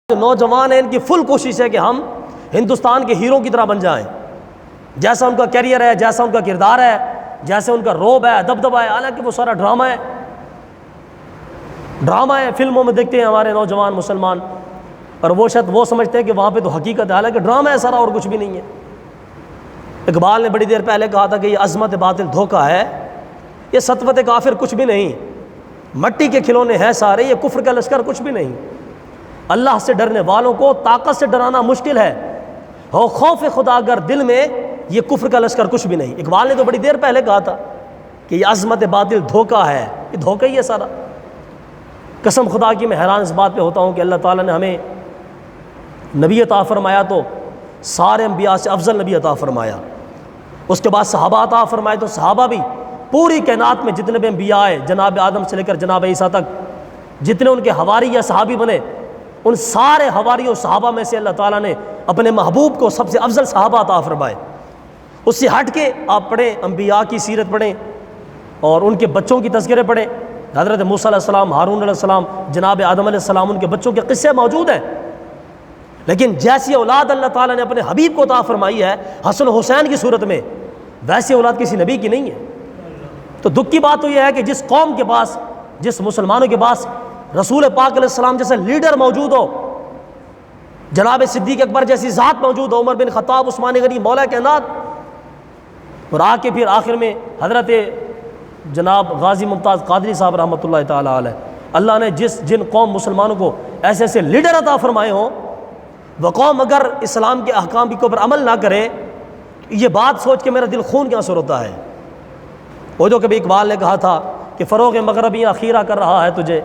جو نوجوان ہیں ان کی فل کوشش ہے کہ ہم ہندوستان کے ہیرو کی طرح بن جائیں، جیسا ان کا کیریئر ہے، جیسا ان کا کردار ہے، جیسے ان کا روب ہے، دبدبہ ہے، حالانکہ وہ سارا ڈرامہ ہے، فلموں میں دیکھتے ہیں ہمارے نوجوان مسلمان، اور وہ شاید وہ سمجھتے ہیں کہ وہاں پہ تو حقیقت ہے، حالانکہ ڈرامہ ہے سارا اور کچھ بھی نہیں ہے۔ اقبال نے بڑی دیر پہلے کہا تھا کہ یہ عظمت باطل دھوکہ ہے، یہ سطوت کافر کچھ بھی نہیں، مٹی کے کھلونے ہیں سارے، یہ کفر کا لشکر کچھ بھی نہیں۔ اللہ سے ڈرنے والوں کو طاقت سے ڈرانا مشکل ہے، ہو خوف خدا اگر دل میں، یہ کفر کا لشکر کچھ بھی نہیں۔ اقبال نے تو بڑی دیر پہلے کہا تھا کہ یہ عظمت باطل دھوکہ ہے، یہ دھوکہ ہی ہے سارا۔ قسم خدا کی میں حیران اس بات پہ ہوتا ہوں کہ اللہ تعالیٰ نے ہمیں نبی عطا فرمایا تو سارے انبیاء سے افضل نبی عطا فرمایا، اس کے بعد صحابہ عطا فرمائے تو صحابہ بھی پوری کائنات میں جتنے بھی انبیاء آئے، جناب آدم سے لے کر جناب عیسیٰ تک، جتنے ان کے حواری یا صحابی بنے، ان سارے حواری اور صحابہ میں سے اللہ تعالیٰ نے اپنے محبوب کو سب سے افضل صحابہ عطا فرمائے۔ اس سے ہٹ کے آپ پڑھیں، انبیاء کی سیرت پڑھیں اور ان کے بچوں کی تذکرے پڑھیں، حضرت موسیٰ علیہ السلام، ہارون علیہ السلام، جناب آدم علیہ السلام، ان کے بچوں کے قصے موجود ہیں، لیکن جیسی اولاد اللہ تعالیٰ نے اپنے حبیب کو عطا فرمائی ہے حسن و حسین کی صورت میں، ویسی اولاد کسی نبی کی نہیں ہے۔ تو دکھ کی بات تو یہ ہے کہ جس قوم کے پاس، جس مسلمانوں کے پاس رسول پاک علیہ السلام جیسے لیڈر موجود ہو، جناب صدیق اکبر جیسی ذات موجود ہو، عمر بن خطاب، عثمان غنی، مولا کائنات، اور آ کے پھر آخر میں حضرت جناب غازی ممتاز قادری صاحب رحمۃ اللہ تعالیٰ علیہ، اللہ نے جن قوم مسلمانوں کو ایسے ایسے لیڈر عطا فرمائے ہوں، وہ قوم اگر اسلام کے احکام کے اوپر عمل نہ کرے، یہ بات سوچ کے میرا دل خون کے آنسو ہوتا ہے۔ وہ جو کبھی اقبال نے کہا تھا کہ فروغ مغربیاں خیرہ کر رہا ہے تجھے،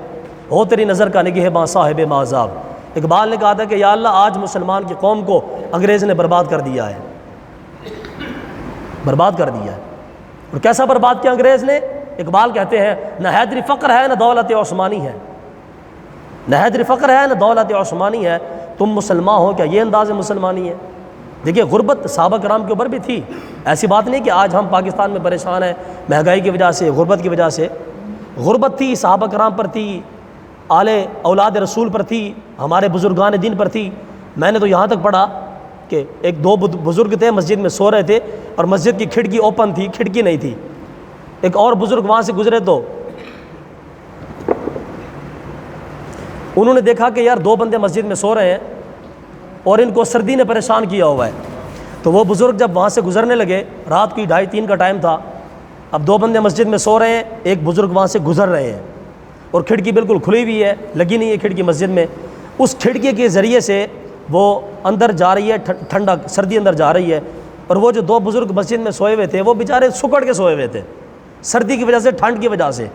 ہو تیری نظر کا نگہباں صاحب معذاب۔ اقبال نے کہا تھا کہ یا اللہ آج مسلمان کی قوم کو انگریز نے برباد کر دیا ہے، برباد کر دیا ہے۔ اور کیسا برباد کیا انگریز نے؟ اقبال کہتے ہیں نہ حیدری فقر ہے نہ دولت عثمانی ہے، نہ حیدری فقر ہے نہ دولت عثمانی ہے، تم مسلمان ہو کیا یہ انداز مسلمانی ہے؟ دیکھیے غربت صحابہ کرام کے اوپر بھی تھی، ایسی بات نہیں کہ آج ہم پاکستان میں پریشان ہیں مہنگائی کی وجہ سے، غربت کی وجہ سے، غربت تھی صحابہ کرام پر تھی، آل اولاد رسول پر تھی، ہمارے بزرگان دین پر تھی۔ میں نے تو یہاں تک پڑھا کہ ایک دو بزرگ تھے مسجد میں سو رہے تھے اور مسجد کی کھڑکی اوپن تھی، کھڑکی نہیں تھی، ایک اور بزرگ وہاں سے گزرے تو انہوں نے دیکھا کہ یار دو بندے مسجد میں سو رہے ہیں اور ان کو سردی نے پریشان کیا ہوا ہے، تو وہ بزرگ جب وہاں سے گزرنے لگے، رات کی 2:30-3 کا ٹائم تھا، اب دو بندے مسجد میں سو رہے ہیں، ایک بزرگ وہاں سے گزر رہے ہیں اور کھڑکی بالکل کھلی ہوئی ہے، لگی نہیں ہے کھڑکی مسجد میں، اس کھڑکی کے ذریعے سے وہ اندر جا رہی ہے، ٹھنڈا سردی اندر جا رہی ہے، اور وہ جو دو بزرگ مسجد میں سوئے ہوئے تھے وہ بیچارے سکڑ کے سوئے ہوئے تھے سردی کی وجہ سے، ٹھنڈ کی وجہ سے۔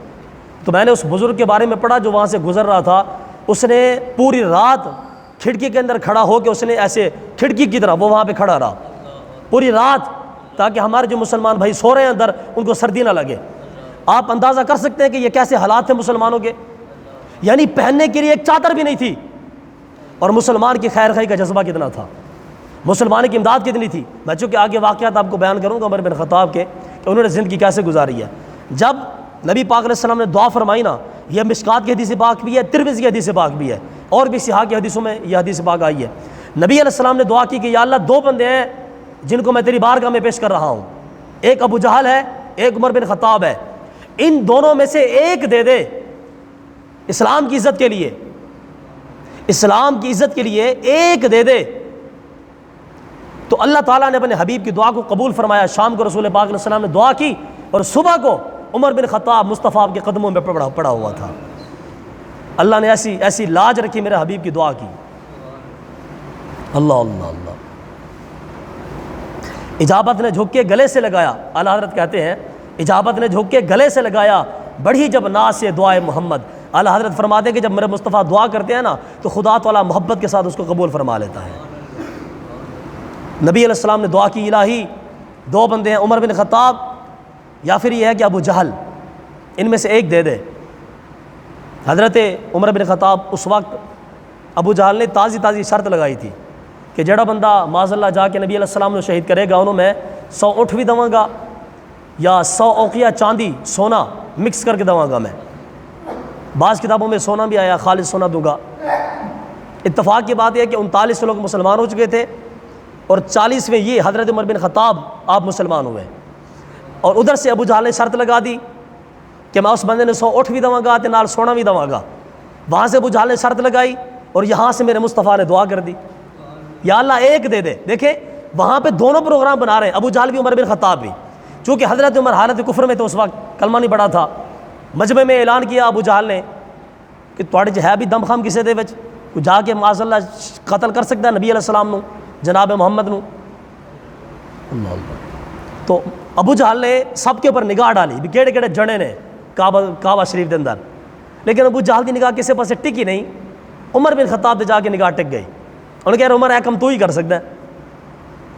تو میں نے اس بزرگ کے بارے میں پڑھا جو وہاں سے گزر رہا تھا، اس نے پوری رات کھڑکی کے اندر کھڑا ہو کے اس نے ایسے کھڑکی کی طرح وہ وہاں پہ کھڑا رہا پوری رات، تاکہ ہمارے جو مسلمان بھائی سو رہے ہیں اندر ان کو سردی نہ لگے۔ آپ اندازہ کر سکتے ہیں کہ یہ کیسے حالات تھے مسلمانوں کے، یعنی پہننے کے لیے ایک چادر بھی نہیں تھی، اور مسلمان کی خیر خواہی کا جذبہ کتنا تھا، مسلمان کی امداد کتنی تھی۔ میں چونکہ آگے واقعات آپ کو بیان کروں گا عمر بن خطاب کے کہ انہوں نے زندگی کیسے گزاری ہے۔ جب نبی پاک علیہ السلام نے دعا فرمائی نا، یہ مشکات کی حدیث پاک بھی ہے، ترمذی کی حدیث پاک بھی ہے، اور بھی صحاح کی حدیثوں میں یہ حدیث پاک آئی ہے۔ نبی علیہ السلام نے دعا کی کہ یا اللہ دو بندے ہیں جن کو میں تیری بارگاہ میں پیش کر رہا ہوں، ایک ابو جہل ہے، ایک عمر بن خطاب ہے، ان دونوں میں سے ایک دے دے اسلام کی عزت کے لیے، اسلام کی عزت کے لیے ایک دے دے۔ تو اللہ تعالیٰ نے اپنے حبیب کی دعا کو قبول فرمایا، شام کو رسول پاک علیہ السلام نے دعا کی اور صبح کو عمر بن خطاب مصطفیٰ کے قدموں میں پڑا ہوا تھا۔ اللہ نے ایسی لاج رکھی میرے حبیب کی دعا کی۔ اللہ اللہ اللہ، اجابت نے جھک کے گلے سے لگایا، اعلیٰ حضرت کہتے ہیں اجابت نے جھک کے گلے سے لگایا، بڑھی جب ناز سے دعائے محمد۔ اعلیٰ حضرت فرماتے ہیں کہ جب میرے مصطفیٰ دعا کرتے ہیں نا تو خدا تعالیٰ محبت کے ساتھ اس کو قبول فرما لیتا ہے۔ نبی علیہ السلام نے دعا کی الہی دو بندے ہیں، عمر بن خطاب یا پھر یہ ہے کہ ابو جہل، ان میں سے ایک دے دے۔ حضرت عمر بن خطاب اس وقت، ابو جہل نے تازی شرط لگائی تھی کہ جڑا بندہ معاذ اللہ جا کے نبی علیہ السلام نے شہید کرے گا انہوں میں 100 اونٹ بھی دواں گا یا 100 اوقیہ چاندی سونا مکس کر کے دواں گا میں۔ بعض کتابوں میں سونا بھی آیا، خالص سونا دوں گا۔ اتفاق کی بات یہ ہے کہ 39 لوگ مسلمان ہو چکے تھے اور 40ویں یہ حضرت عمر بن خطاب آپ مسلمان ہوئے، اور ادھر سے ابو جہل نے شرط لگا دی کہ میں اس بندے نے 100 اٹھ بھی دواں گا تے نال سونا بھی دواں گا۔ وہاں سے ابو جہل نے شرط لگائی اور یہاں سے میرے مصطفیٰ نے دعا کر دی یا اللہ ایک دے دے۔ دیکھیں وہاں پہ دونوں پروگرام بنا رہے ہیں، ابو جہل بھی عمر بن خطاب بھی، چونکہ حضرت عمر حالت کفر میں تو اس وقت کلمہ نہیں پڑھا تھا۔ مجمع میں اعلان کیا ابو جہل نے کہ تواڈے چ ہے بھی دم خم کسے دے وچ، کوئی جا کے معاذ اللہ قتل کر سکتا ہے نبی علیہ السلام نو، جناب محمد نو۔ تو ابو جہل نے سب کے اوپر نگاہ ڈالی بھی کیڑے کیڑے جنے نے کعبہ شریف دے اندر، لیکن ابو جہل کی نگاہ کسے پاسے ٹکی نہیں، عمر بن خطاب دے جا کے نگاہ ٹک گئی۔ انہوں نے کہا عمر ایک کم تو ہی کر سکتا ہے۔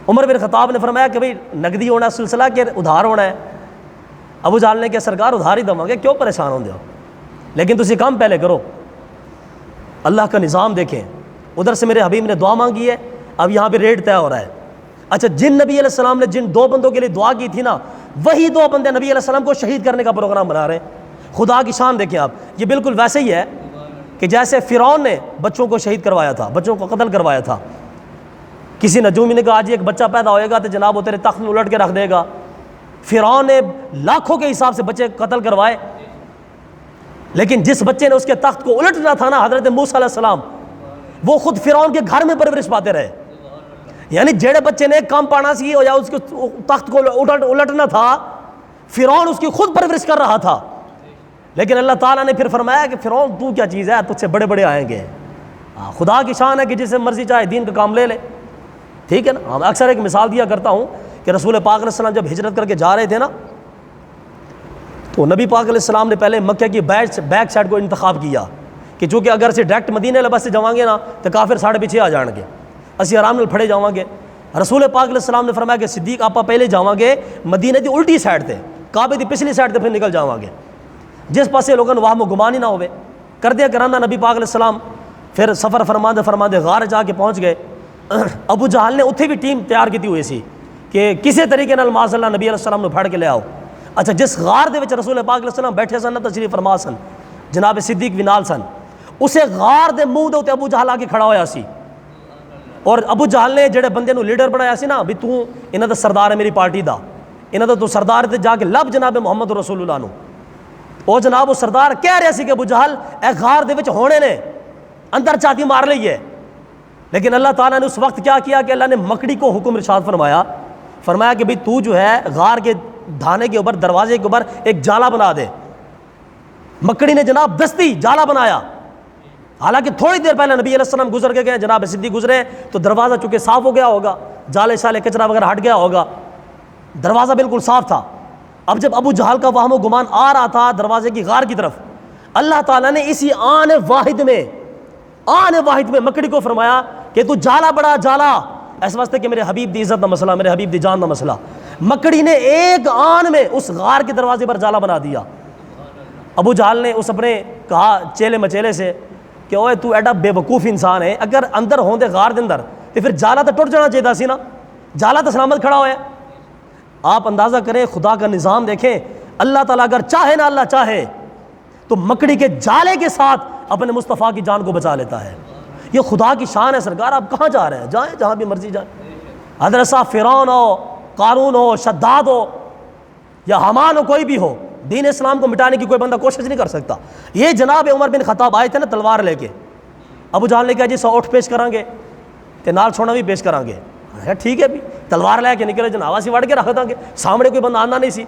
عمر بن خطاب نے فرمایا کہ بھئی نقدی ہونا سلسلہ کہ ادھار ہونا ہے۔ ابو جہل نے کہا سرکار ادھار ہی دواں گے، کیوں پریشان ہوندے ہو، لیکن تسی کام پہلے کرو، اللہ کا نظام دیکھیں۔ ادھر سے میرے حبیب نے دعا مانگی ہے، اب یہاں پہ ریٹ طے ہو رہا ہے۔ اچھا جن نبی علیہ السلام نے جن 2 بندوں کے لیے دعا کی تھی نا، وہی 2 بندے نبی علیہ السلام کو شہید کرنے کا پروگرام بنا رہے ہیں۔ خدا کی شان دیکھیں آپ، یہ بالکل ویسے ہی ہے کہ جیسے فرعون نے بچوں کو شہید کروایا تھا، بچوں کو قتل کروایا تھا۔ کسی نجومی نے کہا آج ایک بچہ پیدا ہوئے گا تو جناب وہ تیرے تخت میں الٹ کے رکھ دے گا۔ فرعون نے لاکھوں کے حساب سے بچے قتل کروائے، لیکن جس بچے نے اس کے تخت کو الٹنا تھا نا، حضرت موسیٰ علیہ السلام، وہ خود فرعون کے گھر میں پرورش پاتے رہے۔ یعنی جڑے بچے نے کم پانا سی یا اس کے تخت کو الٹنا تھا، فرعون اس کی خود پرورش کر رہا تھا۔ لیکن اللہ تعالیٰ نے پھر فرمایا کہ فرعون تو کیا چیز ہے، تجھ سے بڑے بڑے آئیں گے۔ خدا کی شان ہے کہ جسے مرضی چاہے دین کا کام لے لے، ٹھیک ہے نا۔ ہم اکثر ایک مثال دیا کرتا ہوں کہ رسول پاک علیہ السلام جب ہجرت کر کے جا رہے تھے نا، تو نبی پاک علیہ السلام نے پہلے مکہ کی بیک سائڈ کو انتخاب کیا کہ چونکہ اگر سے ڈائریکٹ مدینے والے بس سے جاؤں گے نا تو کافر ساڑھے پیچھے آ جان گے، اسی آرام نال پھڑے جاؤں گے۔ رسول پاک علیہ السلام نے فرمایا کہ صدیق آپا پہلے جاؤں گے مدینے دی الٹی سائڈ تے، کعبے دی پچھلی سائڈ تے پھر نکل جاؤں گے، جس پاسے لوگوں وہم و گمان ہی نہ ہوئے۔ کر دیا کرانا نبی پاک علیہ السلام پھر سفر فرماندے غار جا کے پہنچ گئے۔ ابو جہل نے اتھے بھی ٹیم تیار کی ہوئی سی کہ کسی طریقے نال معاذ اللہ نبی علیہ السلام نے پھڑ کے لے آؤ۔ اچھا جس غار دے وچ رسول پاک علیہ السلام بیٹھے سن تشریف فرما سن، جناب صدیق بھی نال سن، اسے غار دے منہ دے اوتے ابو جہل آ کے کھڑا ہویا سی، اور ابو جہل نے جڑے بندے نو لیڈر بنایا سی نا بھی تو انہاں دا سردار ہے میری پارٹی دا، انہاں دا تو سردار تے جا کے لب جناب محمد رسول اللہ نو۔ او جناب وہ سردار کہہ رہا سی کہ ابو جہل اے غار دے وچ ہونے نے، اندر چاتی مار لئیے، لیکن اللہ تعالیٰ نے اس وقت کیا کیا کہ اللہ نے مکڑی کو حکم ارشاد فرمایا کہ بھئی تو جو ہے غار کے دھانے کے اوپر دروازے کے اوپر ایک جالا بنا دے۔ مکڑی نے جناب دستی جالا بنایا، حالانکہ تھوڑی دیر پہلے نبی علیہ السلام گزر کے گئے، جناب صدیق گزرے تو دروازہ چونکہ صاف ہو گیا ہوگا، جالے شالے کچرا وغیرہ ہٹ گیا ہوگا، دروازہ بالکل صاف تھا۔ اب جب ابو جہل کا وہم و گمان آ رہا تھا دروازے کی غار کی طرف، اللہ تعالیٰ نے اسی آن واحد میں مکڑی کو فرمایا کہ تو جالا بڑا جالا، اس واسطے کہ میرے حبیب دی عزت دا مسئلہ، میرے حبیب دی جان دا مسئلہ۔ مکڑی نے ایک آن میں اس غار کے دروازے پر جالا بنا دیا۔ ابو جہل نے اس اپنے کہا چیلے مچیلے سے کہ اوے تو ایڈا بے وقوف انسان ہے، اگر اندر ہوندے غار دے اندر تو پھر جالا تو ٹوٹ جانا چاہیے سی نا، جالا تو سلامت کھڑا ہوا ہے۔ آپ اندازہ کریں خدا کا نظام دیکھیں، اللہ تعالیٰ اگر چاہے نا، اللہ چاہے تو مکڑی کے جالے کے ساتھ اپنے مصطفیٰ کی جان کو بچا لیتا ہے۔ یہ خدا کی شان ہے۔ سرکار آپ کہاں جا رہے ہیں؟ جائیں جہاں بھی مرضی جائیں، حضرت صاحب فرعون ہو، قارون ہو، شداد ہو یا حمان ہو، کوئی بھی ہو، دین اسلام کو مٹانے کی کوئی بندہ کوشش نہیں کر سکتا۔ یہ جناب عمر بن خطاب آئے تھے نا تلوار لے کے، ابو جہل نے کہا جی 100 اٹھ پیش کریں گے تے نال سونا بھی پیش کریں گے۔ ٹھیک ہے بھی، تلوار لے کے نکلے، جناب اسی وڑ کے رکھ دیں گے، سامنے کوئی بندہ آنا نہیں سی۔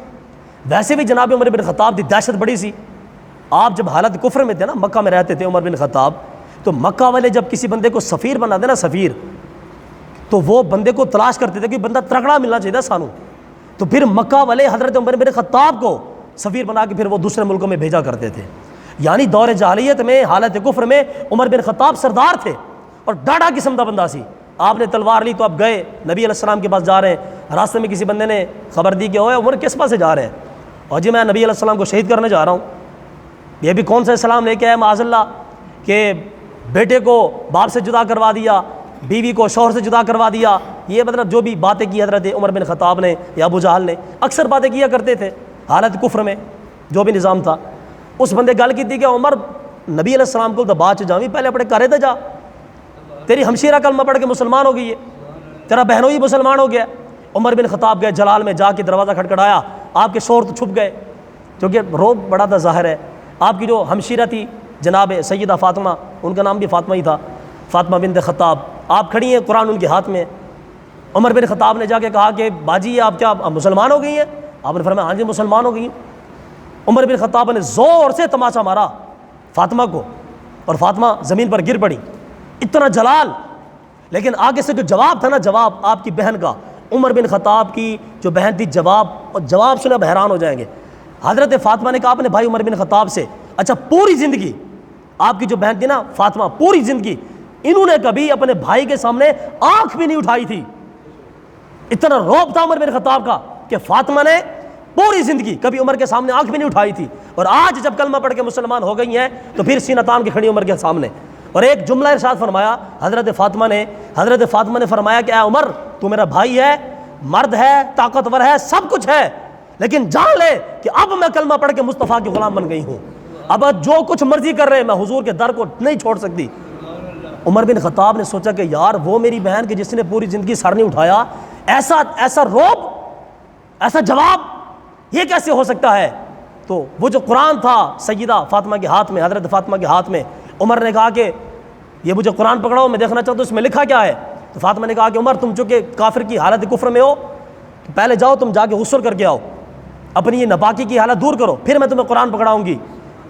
ویسے بھی جناب عمر بن خطاب دی دہشت بڑی سی۔ آپ جب حالت کفر میں تھے نا، مکہ میں رہتے تھے عمر بن خطاب، تو مکہ والے جب کسی بندے کو سفیر بنا دے نا، سفیر، تو وہ بندے کو تلاش کرتے تھے کہ بندہ ترکڑا ملنا چاہیے سانو، تو پھر مکہ والے حضرت عمر بن خطاب کو سفیر بنا کے پھر وہ دوسرے ملکوں میں بھیجا کرتے تھے۔ یعنی دور جاہلیت میں، حالت کفر میں عمر بن خطاب سردار تھے اور ڈاڑا قسم کا بندہ سی۔ آپ نے تلوار لی تو آپ گئے نبی علیہ السلام کے پاس جا رہے ہیں، راستے میں کسی بندے نے خبر دی کہ اوے عمر کس پاس سے جا رہے ہیں؟ اور جی میں نبی علیہ السلام کو شہید کرنے جا رہا ہوں۔ یہ بھی کون سا اسلام لے کے آئے معاذ اللہ کہ بیٹے کو باپ سے جدا کروا دیا، بیوی کو شوہر سے جدا کروا دیا۔ یہ مطلب جو بھی باتیں کی حضرت عمر بن خطاب نے یا ابو جہل نے، اکثر باتیں کیا کرتے تھے حالت کفر میں، جو بھی نظام تھا۔ اس بندے گل کی تھی کہ عمر نبی علیہ السلام کو تو بعد چ جاویں، پہلے اپنے گھر تے جا۔ تیری ہمشیرہ کلمہ پڑھ کے مسلمان ہو گئی ہے، تیرا بہنوئی مسلمان ہو گیا۔ عمر بن خطاب گئے جلال میں، جا کے دروازہ کھٹکھٹایا، آپ کے شور تو چھپ گئے کیونکہ روب بڑا تھا ظاہر ہے۔ آپ کی جو ہمشیرہ تھی جناب سیدہ فاطمہ، ان کا نام بھی فاطمہ ہی تھا، فاطمہ بنت خطاب، آپ کھڑی ہیں، قرآن ان کے ہاتھ میں۔ عمر بن خطاب نے جا کے کہا کہ باجی آپ کیا مسلمان ہو گئی ہیں؟ آپ نے فرمایا ہاں جی مسلمان ہو گئی ہیں۔ عمر بن خطاب نے زور سے تماچا مارا فاطمہ کو، اور فاطمہ زمین پر گر پڑی، اتنا جلال۔ لیکن آگے سے جو جواب تھا نا، جواب آپ کی بہن کا، عمر بن خطاب کی جو بہن تھی، جواب سنے اب حیران ہو جائیں گے۔ حضرت فاطمہ نے کہا اپنے بھائی عمر بن خطاب سے، اچھا پوری زندگی آپ کی جو بہن تھی نا فاطمہ، پوری زندگی انہوں نے کبھی اپنے بھائی کے سامنے آنکھ بھی نہیں اٹھائی تھی۔ اتنا روب تھا عمر بن خطاب کا کہ فاطمہ نے پوری زندگی کبھی عمر کے سامنے آنکھ بھی نہیں اٹھائی تھی، اور آج جب کلمہ پڑھ کے مسلمان ہو گئی ہیں تو پھر سینہ تان کے کھڑی عمر کے سامنے۔ اور ایک جملہ ارشاد فرمایا حضرت فاطمہ نے فرمایا کہ اے عمر، تو میرا بھائی ہے، مرد ہے، طاقتور ہے، سب کچھ ہے، لیکن جان لے کہ اب میں کلمہ پڑھ کے مصطفیٰ کی غلام بن گئی ہوں، اب جو کچھ مرضی کر رہے میں حضور کے در کو نہیں چھوڑ سکتی۔ عمر بن خطاب نے سوچا کہ یار وہ میری بہن کہ جس نے پوری زندگی سر نہیں اٹھایا، ایسا روب، ایسا جواب، یہ کیسے ہو سکتا ہے؟ تو وہ جو قرآن تھا سیدہ فاطمہ کے ہاتھ میں، حضرت فاطمہ کے ہاتھ میں، عمر نے کہا کہ یہ مجھے قرآن پکڑاؤ، میں دیکھنا چاہتا ہوں اس میں لکھا کیا ہے۔ تو فاطمہ نے کہا کہ عمر تم چونکہ کافر کی حالت کفر میں ہو، پہلے جاؤ تم جا کے غسل کر کے آؤ، اپنی یہ ناپاکی کی حالت دور کرو، پھر میں تمہیں قرآن پکڑاؤں گی۔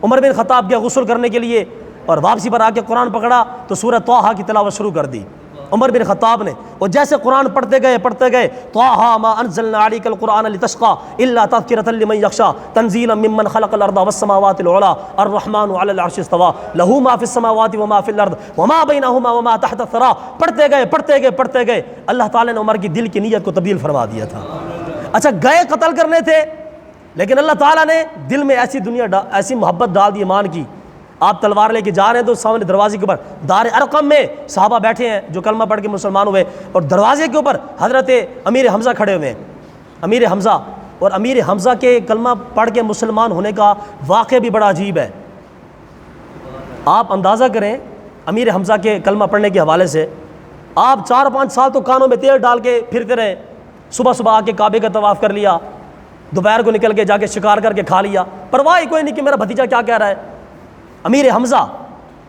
عمر بن خطاب گیا غسل کرنے کے لیے، اور واپسی پر آ کے قرآن پکڑا تو سورہ طٰہٰ کی تلاوت شروع کر دی عمر بن خطاب نے، اور جیسے قرآن پڑھتے گئے طٰہٰ ما انزلنا علیک القرآن لتشقیٰ الا تذکرۃ لمن یخشیٰ تنزیلا ممن خلق الارض والسماوات العلیٰ الرحمن علی العرش استویٰ لہ ما فی السماوات وما فی الارض وما بینہما وما تحت الثریٰ۔ پڑھتے گئے اللہ تعالیٰ نے عمر کی دل کی نیت کو تبدیل فرما دیا تھا۔ اچھا گئے قتل کرنے تھے، لیکن اللہ تعالیٰ نے دل میں ایسی محبت ڈال دی ایمان کی۔ آپ تلوار لے کے جا رہے ہیں تو سامنے دروازے کے اوپر دار ارقم میں صحابہ بیٹھے ہیں جو کلمہ پڑھ کے مسلمان ہوئے، اور دروازے کے اوپر حضرت امیر حمزہ کھڑے ہوئے ہیں، امیر حمزہ۔ اور امیر حمزہ کے کلمہ پڑھ کے مسلمان ہونے کا واقعہ بھی بڑا عجیب ہے۔ آپ اندازہ کریں امیر حمزہ کے کلمہ پڑھنے کے حوالے سے، آپ 4-5 سال تو کانوں میں تیل ڈال کے پھرتے رہے، صبح آ کے کعبے کا طواف کر لیا، دوپہر کو نکل کے جا کے شکار کر کے کھا لیا، پرواہ کوئی نہیں کہ میرا بھتیجا کیا کہہ رہا ہے۔ امیر حمزہ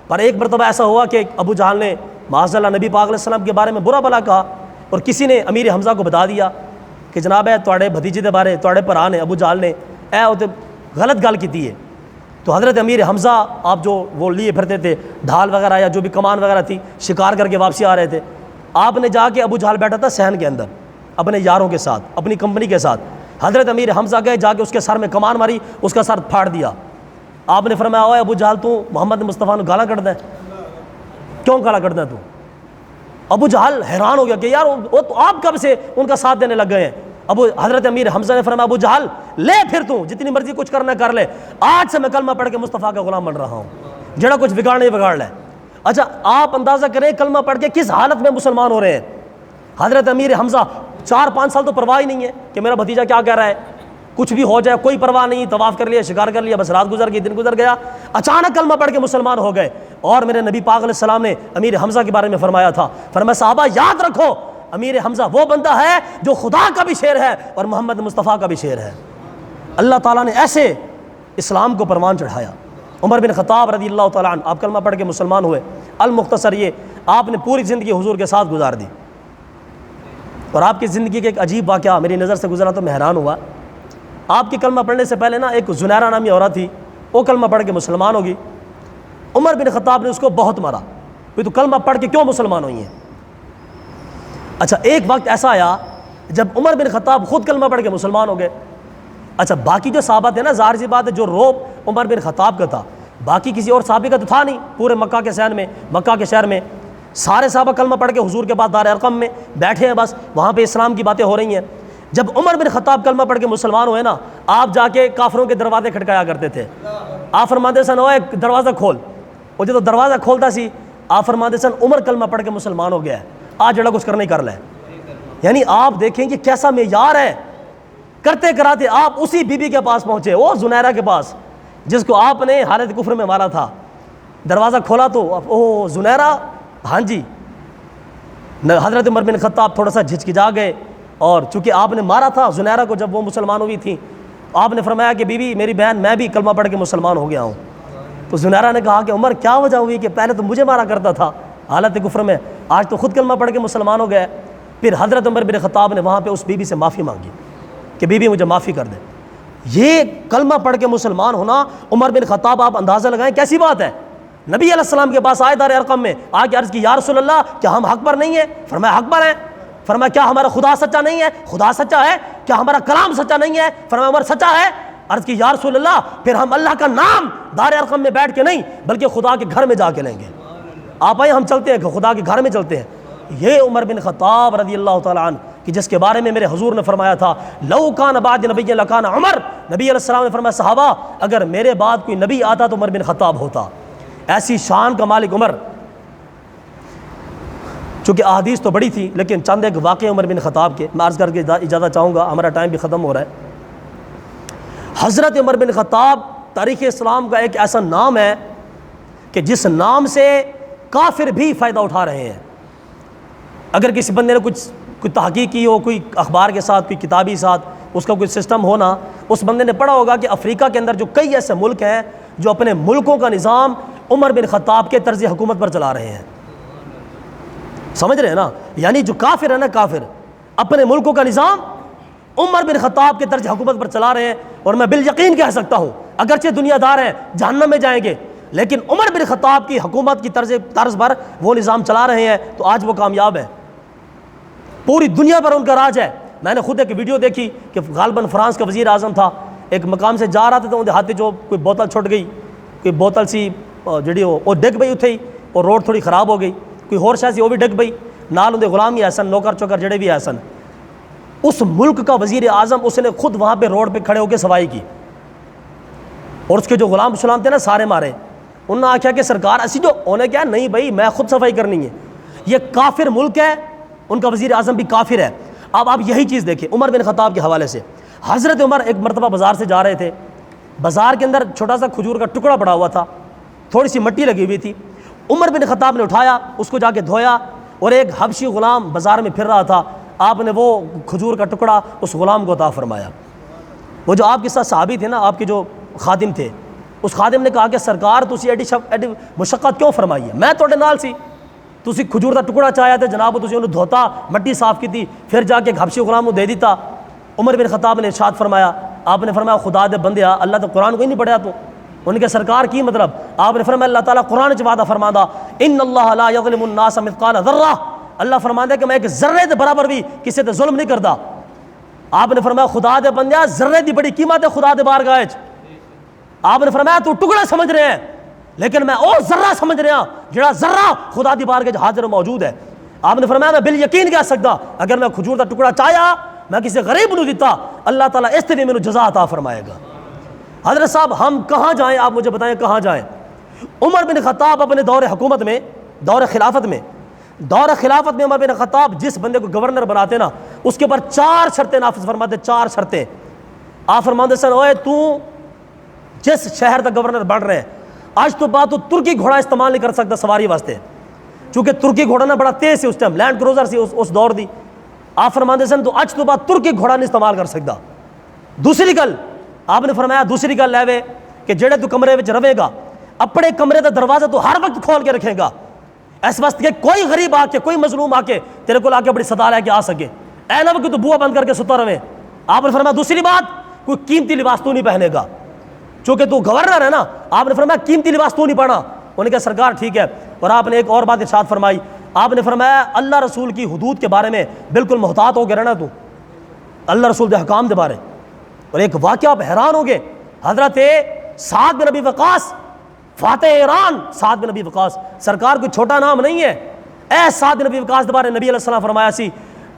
پر ایک مرتبہ ایسا ہوا کہ ابو جہل نے معاذ اللہ نبی پاک علیہ السلام کے بارے میں برا بھلا کہا، اور کسی نے امیر حمزہ کو بتا دیا کہ جناب ہے تواڈے بھتیجے دے بارے تواڈے بھرا نے ابو جہل نے غلط گل کی ہے۔ تو حضرت امیر حمزہ آپ جو وہ لیے پھرتے تھے ڈھال وغیرہ یا جو بھی کمان وغیرہ تھی، شکار کر کے واپسی آ رہے تھے، آپ نے جا کے ابو جہل بیٹھا تھا صحن کے اندر اپنے یاروں کے ساتھ، اپنی کمپنی کے ساتھ، حضرت امیر حمزہ گئے جا کے اس کے سر میں کمان ماری، اس کا سر پھاڑ دیا۔ آپ نے فرمایا اوے ابو جہل تو محمد مصطفیٰ نے گالاں کٹدا ہے، کیوں گالاں کٹدا ہے تو؟ ابو جہل حیران ہو گیا کہ یار وہ تو آپ کب سے ان کا ساتھ دینے لگ گئے ہیں۔ حضرت امیر حمزہ نے فرمایا ابو جہل لے پھر تو جتنی مرضی کچھ کرنا کر لے، آج سے میں کلمہ پڑھ کے مصطفیٰ کا غلام بن رہا ہوں، جڑا کچھ بگاڑنے بگاڑ لے۔ اچھا آپ اندازہ کریں کلمہ پڑھ کے کس حالت میں مسلمان ہو رہے ہیں۔ حضرت امیر حمزہ 4-5 سال تو پرواہ ہی نہیں ہے کہ میرا بھتیجا کیا کہہ رہا ہے، کچھ بھی ہو جائے کوئی پرواہ نہیں، طواف کر لیا، شکار کر لیا، بس رات گزر گئی، دن گزر گیا، اچانک کلمہ پڑھ کے مسلمان ہو گئے۔ اور میرے نبی پاک علیہ السلام نے امیر حمزہ کے بارے میں فرمایا تھا، فرمایا صحابہ یاد رکھو امیر حمزہ وہ بندہ ہے جو خدا کا بھی شیر ہے اور محمد مصطفیٰ کا بھی شیر ہے۔ اللہ تعالیٰ نے ایسے اسلام کو پروان چڑھایا۔ عمر بن خطاب رضی اللہ تعالیٰ عنہ آپ کلمہ پڑھ کے مسلمان ہوئے۔ المختصر یہ آپ نے پوری زندگی حضور کے ساتھ گزار دی، اور آپ کی زندگی کے ایک عجیب واقعہ میری نظر سے گزرا تو میں حیران ہوا۔ آپ کی کلمہ پڑھنے سے پہلے نا ایک زنیرہ نامی عورت تھی، وہ کلمہ پڑھ کے مسلمان ہوگی۔ عمر بن خطاب نے اس کو بہت مارا، بھی تو کلمہ پڑھ کے کیوں مسلمان ہوئی ہیں۔ اچھا ایک وقت ایسا آیا جب عمر بن خطاب خود کلمہ پڑھ کے مسلمان ہو گئے۔ اچھا باقی جو صحابہ تھے نا، ظاہر سی بات ہے جو روب عمر بن خطاب کا تھا باقی کسی اور صحابی کا تو تھا نہیں۔ پورے مکہ کے شہر میں سارے صحابہ کلمہ پڑھ کے حضور کے پاس دار ارقم میں بیٹھے ہیں، بس وہاں پہ اسلام کی باتیں ہو رہی ہیں۔ جب عمر بن خطاب کلمہ پڑھ کے مسلمان ہوئے نا، آپ جا کے کافروں کے دروازے کھٹکایا کرتے تھے۔ آپ فرماتے سن اوے دروازہ کھول، وہ جو دروازہ کھولتا سی آپ فرماتے سن عمر کلمہ پڑھ کے مسلمان ہو گیا ہے، آج جڑا کچھ کرنا ہی کر لے۔ یعنی آپ دیکھیں کہ کیسا معیار ہے، کرتے کراتے آپ اسی بی بی کے پاس پہنچے، وہ زنیرہ کے پاس جس کو آپ نے حالت کفر میں مارا تھا۔ دروازہ کھولا تو او زنیرہ، ہاں جی حضرت عمر بن خطاب تھوڑا سا جھجکجا گئے، اور چونکہ آپ نے مارا تھا زنیرہ کو جب وہ مسلمان ہوئی تھیں، آپ نے فرمایا کہ بی بی میری بہن میں بھی کلمہ پڑھ کے مسلمان ہو گیا ہوں۔ تو زنیرہ نے کہا کہ عمر کیا وجہ ہوئی کہ پہلے تو مجھے مارا کرتا تھا حالت کفر میں، آج تو خود کلمہ پڑھ کے مسلمان ہو گئے۔ پھر حضرت عمر بن خطاب نے وہاں پہ اس بی بی سے معافی مانگی کہ بی بی مجھے معافی کر دے۔ یہ کلمہ پڑھ کے مسلمان ہونا عمر بن خطاب، آپ اندازہ لگائیں کیسی بات ہے۔ نبی علیہ السلام کے پاس آئے دار ارقم میں، آ کے عرض کی یا رسول اللہ کیا ہم حق پر نہیں ہیں؟ فرمایا حق پر ہیں۔ فرمایا کیا ہمارا خدا سچا نہیں ہے؟ خدا سچا ہے۔ کیا ہمارا کلام سچا نہیں ہے؟ فرمایا عمر سچا ہے۔ عرض کی یا رسول اللہ پھر ہم اللہ کا نام دار ارقم میں بیٹھ کے نہیں بلکہ خدا کے گھر میں جا کے لیں گے۔ آپ آئیں ہم چلتے ہیں کہ خدا کے گھر میں چلتے ہیں۔ یہ عمر بن خطاب رضی اللہ تعالیٰ عنہ کہ جس کے بارے میں میرے حضور نے فرمایا تھا لو کان بعد نبی لکان عمر، نبی علیہ السلام نے فرمایا صحابہ اگر میرے بعد کوئی نبی آتا تو عمر بن خطاب ہوتا۔ ایسی شان کا مالک عمر۔ چونکہ احادیث تو بڑی تھی لیکن چند ایک واقعے عمر بن خطاب کے میں عرض کر کے اجازت چاہوں گا، ہمارا ٹائم بھی ختم ہو رہا ہے۔ حضرت عمر بن خطاب تاریخ اسلام کا ایک ایسا نام ہے کہ جس نام سے کافر بھی فائدہ اٹھا رہے ہیں۔ اگر کسی بندے نے کوئی تحقیق کی ہو، کوئی اخبار کے ساتھ، کوئی کتابی ساتھ اس کا کوئی سسٹم ہونا، اس بندے نے پڑھا ہوگا کہ افریقہ کے اندر جو کئی ایسے ملک ہیں جو اپنے ملکوں کا نظام عمر بن خطاب کے طرز حکومت پر چلا رہے ہیں۔ سمجھ رہے ہیں نا؟ یعنی جو کافر ہے نا، کافر اپنے ملکوں کا نظام عمر بن خطاب کے طرز حکومت پر چلا رہے ہیں۔ اور میں بالیقین کہہ سکتا ہوں اگرچہ دنیا دار ہیں جہنم میں جائیں گے لیکن عمر بن خطاب کی حکومت کی طرز پر وہ نظام چلا رہے ہیں تو آج وہ کامیاب ہے۔ پوری دنیا پر ان کا راج ہے۔ میں نے خود ایک ویڈیو دیکھی کہ غالباً فرانس کا وزیر اعظم تھا، ایک مقام سے جا رہا تھا تو ان کے ہاتھ جو کوئی بوتل چھٹ گئی، کوئی بوتل سی جڑی وہ ڈگ پئی اتھے ہی، اور روڈ تھوڑی خراب ہو گئی، کوئی ہور شاہ سی وہ بھی ڈگ پئی، نال ان کے غلام ہی ایسن نوکر چوکر جڑے بھی ایسن۔ اس ملک کا وزیر اعظم اس نے خود وہاں پہ روڈ پہ کھڑے ہو کے صفائی کی، اور اس کے جو غلام سلام تھے نا سارے مارے۔ انہوں نے آخیا کہ سرکار اسی جو انہیں کیا نہیں بھائی میں خود صفائی کرنی ہے۔ یہ کافر ملک ہے، ان کا وزیر اعظم بھی کافر ہے۔ اب آپ یہی چیز دیکھیں عمر بن خطاب کے حوالے سے۔ حضرت عمر ایک مرتبہ بازار سے جا رہے تھے، بازار کے اندر چھوٹا سا کھجور کا ٹکڑا پڑا ہوا تھا، تھوڑی سی مٹی لگی ہوئی تھی۔ عمر بن خطاب نے اٹھایا، اس کو جا کے دھویا، اور ایک حبشی غلام بازار میں پھر رہا تھا، آپ نے وہ کھجور کا ٹکڑا اس غلام کو عطا فرمایا۔ وہ جو آپ کے ساتھ صحابی تھے نا، آپ کے جو خادم تھے، اس خادم نے کہا کہ سرکار تسی ایڈی مشقت کیوں فرمائی ہے؟ میں توڑے نال سی، تسی کھجور کا ٹکڑا چاہیا تے جناب تسی انہوں دھوتا، مٹی صاف کی تھی، پھر جا کے حبشی غلام کو دے دیتا۔ عمر بن خطاب نے ارشاد فرمایا، آپ نے فرمایا خدا دے بندیا اللہ تو قرآن کو ہی نہیں پڑھیا تو؟ ان کے سرکار کی مطلب؟ آپ نے فرمایا اللہ تعالیٰ قرآن وچ وعدہ فرماندا ان اللہ لا یظلم الناس مثقال ذرہ، اللہ فرماندا ہے کہ میں ایک ذرے دے برابر بھی کسی تے ظلم نہیں کردا۔ آپ نے فرمایا خدا دے بندیا ذرے دی بڑی قیمت ہے خدا دے بارگاہ وچ۔ آپ نے فرمایا تو ٹکڑا سمجھ رہے ہیں لیکن میں او ذرہ سمجھ رہا جڑا ذرہ خدا دی بارگاہ وچ حاضر موجود ہے۔ آپ نے فرمایا میں بالیقین کہہ سکتا اگر میں کھجور دا ٹکڑا چاہیا میں کسی غریب نو دیتا اللہ تعالیٰ اس طرح میرے جزا عطا فرمائے گا۔ حضرت صاحب ہم کہاں جائیں؟ آپ مجھے بتائیں کہاں جائیں؟ عمر بن خطاب اپنے دور حکومت میں، دور خلافت میں عمر بن خطاب جس بندے کو گورنر بناتے نا اس کے اوپر 4 شرطیں نافذ فرماتے، 4 شرطیں۔ آپ فرماتے سن اوے تو جس شہر کا گورنر بن رہے ہیں آج تو بات تو ترکی گھوڑا استعمال نہیں کر سکتا سواری واسطے، چونکہ ترکی گھوڑا نا بڑا تیز سی اس ٹائم، لینڈ کروزر سی اس دور دی۔ آپ فرماتے سن تو اج تو بات ترکی گھوڑا نہیں استعمال کر سکتا۔ دوسری گل آپ نے فرمایا، دوسری گل ہے کہ جڑے تو کمرے وچ رہے گا اپنے کمرے کا دروازہ تو ہر وقت کھول کے رکھے گا، اس واسطے کہ کوئی غریب آ کے کوئی مظلوم آ کے تیرے کو آ کے بڑی صدا لے کے آ سکے، اے نہ کہ تو بوا بند کر کے ستا رہے۔ آپ نے فرمایا دوسری بات کوئی قیمتی لباس تو نہیں پہنے گا، چونکہ تو گورنر ہے نا۔ آپ نے فرمایا قیمتی لباس تو نہیں پہنا۔ انہوں نے کہا سرکار ٹھیک ہے۔ اور آپ نے ایک اور بات ارشاد فرمائی، آپ نے فرمایا اللہ رسول کی حدود کے بارے میں بالکل محتاط ہو کے رہنا تو، اللہ رسول کے حکام کے بارے۔ اور ایک واقعہ آپ حیران ہو گے، حضرت سعد بن ابی وقاص فاتح ایران، سعد بن ابی وقاص سرکار کوئی چھوٹا نام نہیں ہے۔ اے سعد بن ابی وقاص کے بارے نبی علیہ السلام فرمایا سی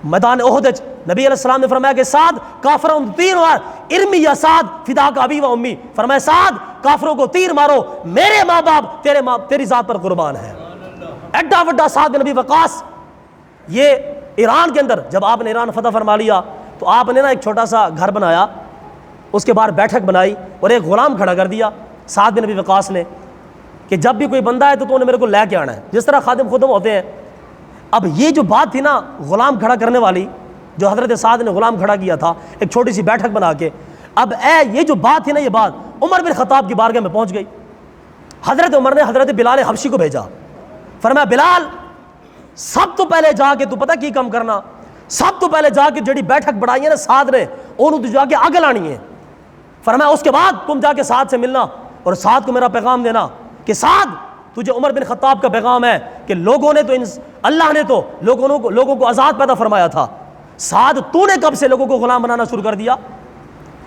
میدان احد وچ، نبی علیہ السلام نے فرمایا کہ سعد کافروں 3 بار ارمی یا سعد فدا کا ابی و امی، فرمایا سعد کافروں کو تیر مارو میرے ماں باپ تیری ذات پر قربان ہے۔ ایڈا وڈا سعد بن ابی وقاص۔ یہ ایران کے اندر جب آپ نے ایران فتح فرما لیا تو آپ نے نا ایک چھوٹا سا گھر بنایا، اس کے باہر بیٹھک بنائی اور ایک غلام کھڑا کر دیا سعد بن ابی وقاص نے کہ جب بھی کوئی بندہ ہے تو انہیں میرے کو لے کے آنا ہے، جس طرح خادم خدم ہوتے ہیں۔ اب یہ جو بات تھی نا غلام کھڑا کرنے والی، جو حضرت سعد نے غلام کھڑا کیا تھا ایک چھوٹی سی بیٹھک بنا کے، اب یہ جو بات تھی نا، یہ بات عمر بن خطاب کی بارگاہ میں پہنچ گئی. حضرت عمر نے حضرت بلال حبشی کو بھیجا، فرمایا بلال سب تو پہلے جا کے تو پتہ کی کم کرنا، سب تو پہلے جا کے جڑی بیٹھک بڑھائی ہے نا سعد نے، انہوں تو جا کے آگے لانی ہے. فرمایا اس کے بعد تم جا کے سعد سے ملنا اور سعد کو میرا پیغام دینا کہ سعد تجھے عمر بن خطاب کا پیغام ہے کہ لوگوں نے تو اللہ نے تو لوگوں کو آزاد پیدا فرمایا تھا، سعد تو نے کب سے لوگوں کو غلام بنانا شروع کر دیا؟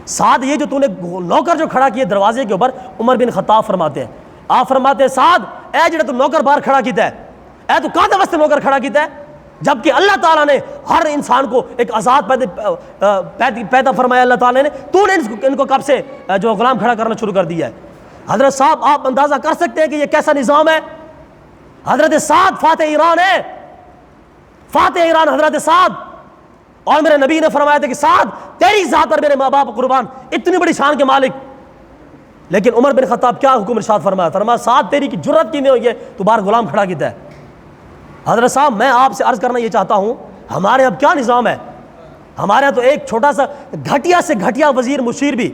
سعد یہ جو تو نے نوکر جو کھڑا کیے دروازے کے اوپر، عمر بن خطاب فرماتے ہیں، آپ فرماتے ہیں سعد اے جڑا تو نوکر باہر کھڑا کیتا ہے، اے تو کہاں واسطے نوکر کھڑا کیتا ہے؟ جبکہ اللہ تعالیٰ نے ہر انسان کو ایک آزاد پیدا فرمایا اللہ تعالیٰ نے، تو نے ان کو کب سے جو غلام کھڑا کرنا شروع کر دیا ہے؟ حضرت صاحب آپ اندازہ کر سکتے ہیں کہ یہ کیسا نظام ہے؟ حضرت سعد فاتح ایران ہے، فاتح ایران حضرت سعد. اور میرے نبی نے فرمایا تھا کہ سعد تیری ذات پر میرے ماں باپ قربان، اتنی بڑی شان کے مالک. لیکن عمر بن خطاب کیا حکم ارشاد فرمایا سعد تیری کی جرت کی نہیں ہوئی ہے تو باہر غلام کھڑا کیتا ہے. حضرت صاحب میں آپ سے عرض کرنا یہ چاہتا ہوں، ہمارے اب کیا نظام ہے؟ ہمارے یہاں تو ایک چھوٹا سا گھٹیا سے گھٹیا وزیر مشیر بھی،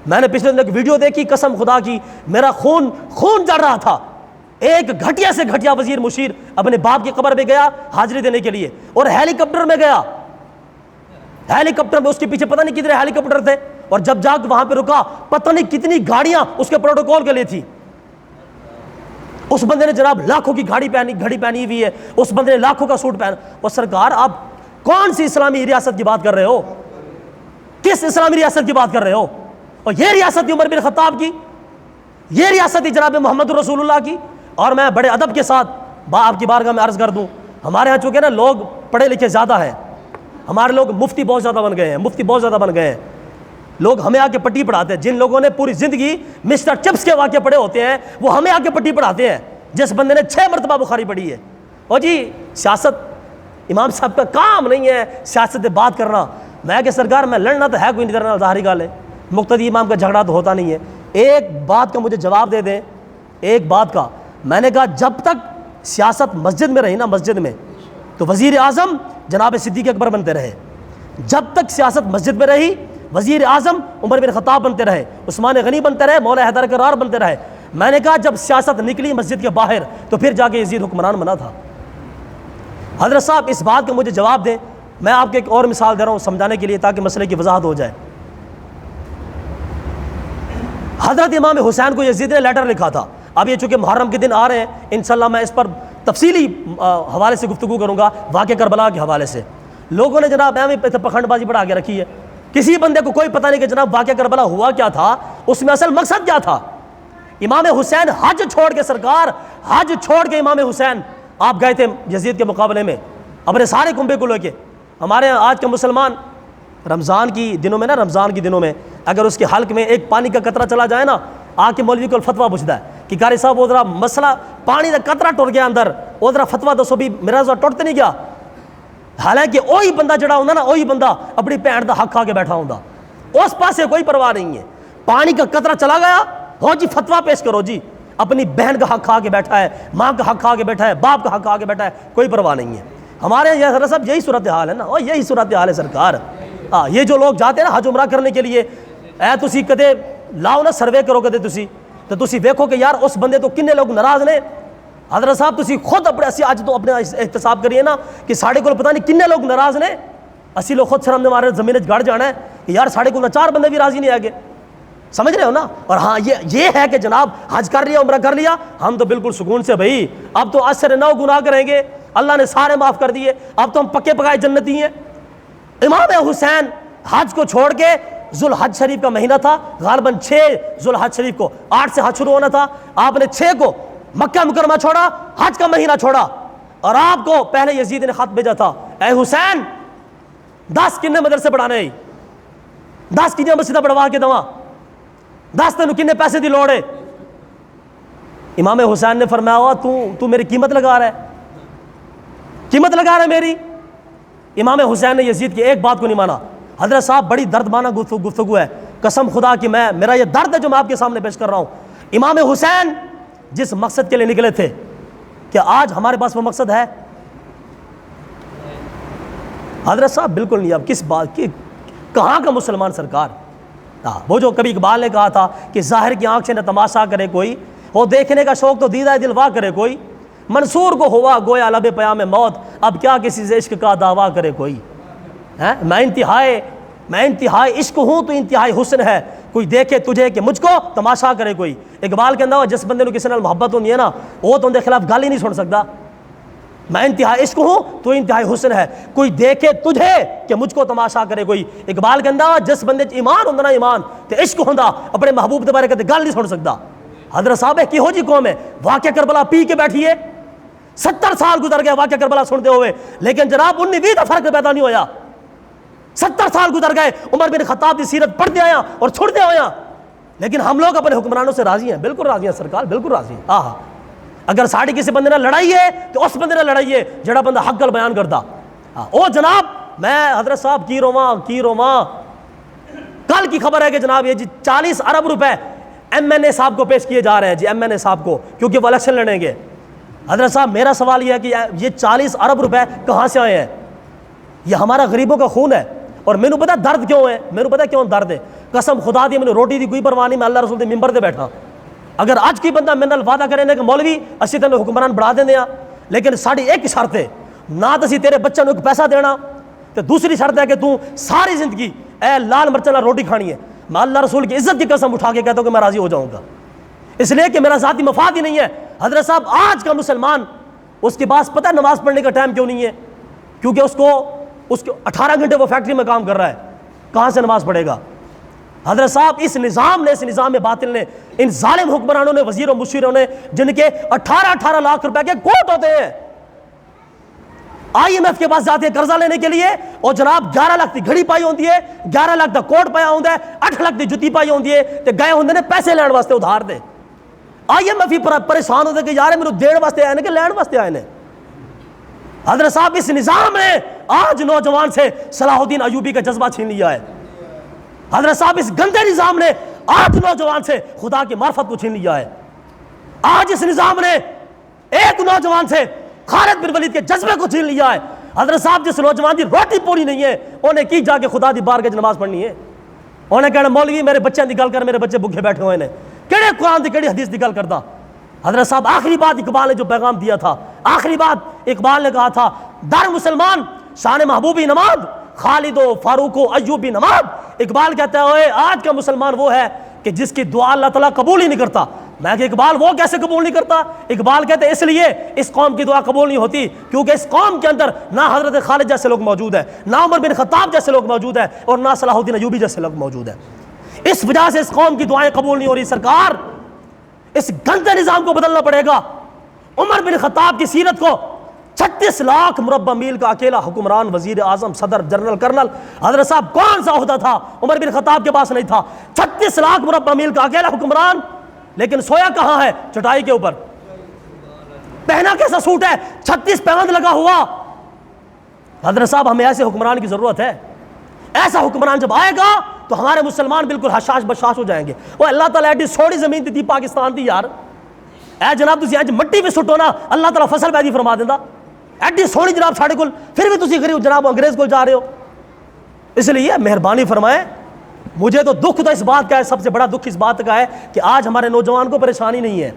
میں نے پچھلے دن ایک ویڈیو دیکھی، قسم خدا کی میرا خون جڑ رہا تھا. ایک گھٹیا سے گھٹیا وزیر مشیر اپنے باپ کی قبر پہ گیا حاضری دینے کے لیے، اور ہیلی کاپٹر میں گیا، ہیلی کاپٹر میں اس کے پیچھے پتہ نہیں کتنے ہیلی کاپٹر تھے، اور جب جا کے وہاں پہ رکا پتہ نہیں کتنی گاڑیاں اس کے پروٹوکول کے لیے تھی. اس بندے نے جناب لاکھوں کی گھڑی پہنی ہوئی ہے، اس بندے نے لاکھوں کا سوٹ پہنا. اور سرکار آپ کون سی اسلامی ریاست کی بات کر رہے ہو؟ کس اسلامی ریاست کی بات کر رہے ہو؟ اور یہ ریاست عمر بن خطاب کی، یہ ریاست جناب محمد رسول اللہ کی. اور میں بڑے ادب کے ساتھ آپ کی بارگاہ میں عرض کر دوں، ہمارے ہاں چونکہ نا لوگ پڑھے لکھے زیادہ ہیں، ہمارے لوگ مفتی بہت زیادہ بن گئے ہیں، لوگ ہمیں آ کے پٹی پڑھاتے ہیں. جن لوگوں نے پوری زندگی مسٹر چپس کے واقعے پڑھے ہوتے ہیں وہ ہمیں آ کے پٹی پڑھاتے ہیں، جس بندے نے 6 مرتبہ بخاری پڑھی ہے. اور جی سیاست امام صاحب کا کام نہیں ہے سیاست بات کرنا. میں کہ سرکار میں لڑنا تو ہے کوئی نہیں کرنا، ظاہری گال ہے، مقتدی امام کا جھگڑا تو ہوتا نہیں ہے. ایک بات کا مجھے جواب دے دیں، ایک بات کا. میں نے کہا جب تک سیاست مسجد میں رہی نا، مسجد میں، تو وزیر اعظم جناب صدیق اکبر بنتے رہے. جب تک سیاست مسجد میں رہی وزیر اعظم عمر بن خطاب بنتے رہے، عثمان غنی بنتے رہے، مولا حیدر کرار بنتے رہے. میں نے کہا جب سیاست نکلی مسجد کے باہر تو پھر جا کے یزید حکمران بنا تھا. حضرت صاحب اس بات کا مجھے جواب دیں. میں آپ کو ایک اور مثال دے رہا ہوں سمجھانے کے لیے تاکہ مسئلے کی وضاحت ہو جائے. حضرت امام حسین کو یزید نے لیٹر لکھا تھا. اب یہ چونکہ محرم کے دن آ رہے ہیں انشاءاللہ میں اس پر تفصیلی حوالے سے گفتگو کروں گا، واقعہ کربلا کے حوالے سے. لوگوں نے جناب پکھنڈ بازی بڑھا کے رکھی ہے، کسی بندے کو کوئی پتہ نہیں کہ جناب واقعہ کربلا ہوا کیا تھا، اس میں اصل مقصد کیا تھا. امام حسین حج چھوڑ کے، سرکار حج چھوڑ کے امام حسین آپ گئے تھے یزید کے مقابلے میں اپنے سارے کنبے کو لے کے. ہمارے یہاں آج کا مسلمان رمضان کی دنوں میں نا، رمضان کی دنوں میں اگر اس کے حلق میں ایک پانی کا قطرہ چلا جائے نا، آ کے مولوی کو فتویٰ پوچھتا ہے کہ قاری صاحب وہ ذرا مسئلہ پانی کا قطرہ ٹوٹ گیا اندر، وہ ذرا فتویٰ دسو بھی میرا ذرا ٹوٹتے نہیں گیا. حالانکہ وہی بندہ جڑا ہوں نا، وہی بندہ اپنی بھن کا حق کھا کے بیٹھا ہوں، اس پاسے کوئی پرواہ نہیں ہے. پانی کا قطرہ چلا گیا ہو جی فتویٰ پیش کرو جی، اپنی بہن کا حق کھا کے بیٹھا ہے، ماں کا حق کھا کے بیٹھا ہے، باپ کا حق کھا کے بیٹھا ہے، کوئی پرواہ نہیں ہے. ہمارے یہاں سب یہی صورتحال ہے نا، اور یہی صورتحال ہے سرکار. یہ جو لوگ جاتے ہیں نا حج عمرہ کرنے کے لیے، تسی کدے لاؤ نا سروے کرو کدے تو تسی ویکھو کہ یار اس بندے تو کنے لوگ ناراض نے. حضرت صاحب تسی خود اسی تو اپنے احتساب کریے نا کہ ساڑھے کو پتہ نہیں کنے لوگ ناراض نے. اسی لوگ خود شرم دے مارے زمین گڑ جانا ہے کہ یار ساڑھے کو 4 بندے بھی راضی نہیں آگے، سمجھ رہے ہو نا. اور ہاں یہ ہے کہ جناب حج کر لیا، عمرہ کر لیا، ہم تو بالکل سکون سے بھائی اب تو 9 گناہ کریں گے، اللہ نے سارے معاف کر دیے، اب تو ہم پکے پکائے جنتی ہیں. امام حسین حج کو چھوڑ کے، ذوالحج شریف کا مہینہ تھا غالباً 6 ذوالحج شریف کو، 8 سے حج شروع ہونا تھا، آپ نے 6 کو مکہ مکرمہ چھوڑا، حج کا مہینہ چھوڑا. اور آپ کو پہلے یزید نے خط بھیجا تھا، اے حسین 10 کنے مدرسے پڑھانے، 10 کنے مسجدیں پڑھوا کے دوا، 10 تینوں کنے پیسے دی لوڑ ہے. امام حسین نے فرمایا ہوا تو میری قیمت لگا رہا ہے، قیمت لگا رہا ہے میری. امام حسین نے یزید کی ایک بات کو نہیں مانا. حضرت صاحب بڑی دردمانہ گفتگو ہے، قسم خدا کی میرا یہ درد ہے جو میں آپ کے سامنے پیش کر رہا ہوں. امام حسین جس مقصد کے لیے نکلے تھے، کیا آج ہمارے پاس وہ مقصد ہے؟ حضرت صاحب بالکل نہیں. اب کس بات کی, کہاں کا مسلمان سرکار. وہ جو کبھی اقبال نے کہا تھا کہ ظاہر کی آنکھ سے نہ تماشا کرے کوئی, وہ دیکھنے کا شوق تو دیدہ دل وا کرے کوئی. منصور کو ہوا گویا لب پیام موت, اب کیا کسی سے عشق کا دعویٰ کرے کوئی. میں انتہائی عشق ہوں تو انتہائی حسن ہے, کوئی دیکھے تجھے کہ مجھ کو تماشا کرے کوئی. اقبال کہندا جس بندے نو کسی نال محبت ہوندی ہے نا, وہ تو ان دے خلاف گل ہی نہیں سن سکتا. میں انتہائی عشق ہوں تو انتہائی حسن ہے, کوئی دیکھے تجھے کہ مجھ کو تماشا کرے کوئی. اقبال کہندا جس بندے ایمان ہوندا نا ایمان تے عشق ہوندا, اپنے محبوب دے بارے کدے گل نہیں سن سکتا. حضرت صاحب کہو جی قوم ہے, واقعہ کربلا پی کے بیٹھی ہے, 70 سال گزر گئے واقعہ کربلا سنتے ہوئے, لیکن جناب 19-20 کا فرق پیدا نہیں ہویا. 70 سال گزر گئے, عمر بن خطاب کی سیرت پڑھتے آیا اور چھوڑتے آیا, لیکن ہم لوگ اپنے حکمرانوں سے راضی ہیں. بالکل راضی ہیں سرکار, بالکل راضی ہیں. اگر ساڑی کسی بندے نہ لڑائی ہے تو اس بندے نہ لڑائی ہے جڑا بندہ حق گل بیان کرتا. او جناب میں حضرت صاحب کی رواں کل کی خبر ہے کہ جناب یہ جی 40 ارب روپے ایم این اے صاحب کو پیش کیے جا رہے ہیں جی, ایم این اے صاحب کو, کیونکہ وہ الیکشن لڑیں گے. حضرت صاحب میرا سوال یہ ہے کہ یہ 40 ارب روپے کہاں سے آئے ہیں؟ یہ ہمارا غریبوں کا خون ہے. اور مینوں پتا درد کیوں ہے, مینوں پتا کیوں درد ہے, قسم خدا دی, میں روٹی دی کوئی پرواہ نہیں, میں اللہ رسول دے ممبر تے بیٹھا. اگر اج کی بندہ میرے نال وعدہ کرے کہ مولوی اسی تینوں حکمران بڑھا دیندے ہاں, لیکن ساڈی ایک شرط ہے, نہ تو اسی تیرے بچوں نوں ایک پیسہ دینا, تے دوسری شرط ہے کہ تو ساری زندگی اے لال مرچ نال روٹی کھانی ہے. میں اللہ رسول کی عزت کی قسم اٹھا کے کہتا ہوں کہ میں راضی ہو جاؤں گا, اس لیے کہ میرا ذاتی مفاد ہی نہیں ہے. حضرت صاحب آج کا مسلمان, اس کے پاس پتہ نماز پڑھنے کا ٹائم کیوں نہیں ہے؟ کیونکہ اس کو 18 گھنٹے وہ فیکٹری میں کام کر رہا ہے, کہاں سے نماز پڑھے گا؟ حضرت صاحب اس نظام باطل نے, ان ظالم حکمرانوں نے, وزیروں مشیروں نے, جن کے 18 لاکھ روپے کے کوٹ ہوتے ہیں, آئی ایم ایف کے پاس جاتے ہیں قرضہ لینے کے لیے, اور جناب 11 لاکھ کی گھڑی پائی ہوتی ہے, 11 لاکھ کا کوٹ پایا ہوتا ہے, 8 لاکھ کی جتی پائی ہوتی ہے, تے گئے ہوندے نے پیسے لین واسطے ادھار دے. آئی ایم ایف ہی پریشان ہوتے کہ یار میرے دین واسطے آئے نے کہ لین واسطے آئے نے. حضرت صاحب اس نظام نے آج نوجوان سے صلاح الدین ایوبی کا جذبہ چھین لیا ہے. حضرت صاحب اس گندے نظام نے آج نوجوان سے خدا کی معرفت کو چھین لیا ہے. آج اس نظام نے ایک نوجوان سے خالد بن ولید کے جذبے کو چھین لیا ہے. حضرت صاحب جس نوجوان کی روٹی پوری نہیں ہے, انہیں کی جا کے خدا دی بارگاہ نماز پڑھنی ہے, انہیں کہنا مولوی میرے بچے کی گل کر, میرے بچے بھوکے بیٹھے ہوئے ہیں, کہڑے قرآن دی کہڑی حدیث دی گل کرتا. حضرت صاحب آخری بات اقبال نے جو پیغام دیا تھا, آخری بات اقبال نے کہا تھا, در مسلمان شان محبوبی نماز, خالد و فاروق و ایوبی نماز. اقبال کہتا ہے آج کا مسلمان وہ ہے کہ جس کی دعا اللہ تعالیٰ قبول ہی نہیں کرتا. میں کہ اقبال وہ کیسے قبول نہیں کرتا؟ اقبال کہتے ہیں اس لیے اس قوم کی دعا قبول نہیں ہوتی کیونکہ اس قوم کے اندر نہ حضرت خالد جیسے لوگ موجود ہیں, نہ عمر بن خطاب جیسے لوگ موجود ہیں, اور نہ صلاح الدین ایوبی جیسے لوگ موجود ہیں. اس وجہ سے اس قوم کی دعائیں قبول نہیں ہو رہی. سرکار اس گندے نظام کو بدلنا پڑے گا. عمر بن خطاب کی سیرت کو 36 لاکھ مربع میل کا اکیلا حکمران, وزیر اعظم, صدر, جنرل, کرنل. حضرت صاحب کون سا عہدہ تھا عمر بن خطاب کے پاس نہیں تھا. 36 لاکھ مربع میل کا اکیلا حکمران, لیکن سویا کہاں ہے؟ چٹائی کے اوپر. پہنا کیسا سوٹ ہے؟ 36 پیوند لگا ہوا. حضرت صاحب ہمیں ایسے حکمران کی ضرورت ہے. ایسا حکمران جب آئے گا تو ہمارے مسلمان بالکل حشاش بشاش ہو جائیں گے. وہ اللہ تعالیٰ ایڈی سوڑی زمین دی پاکستان دی یار, اے جناب تسی اج مٹی بھی سٹو نا اللہ تعالیٰ فصل پیدا فرما دیندا. ایڈی سونی جناب ساڑے کول, پھر بھی تسی غریب جناب انگریز کو جا رہے ہو. اس لیے مہربانی فرمائیں. مجھے تو دکھ تو اس بات کا ہے, سب سے بڑا دکھ اس بات کا ہے کہ آج ہمارے نوجوان کو پریشانی نہیں ہے,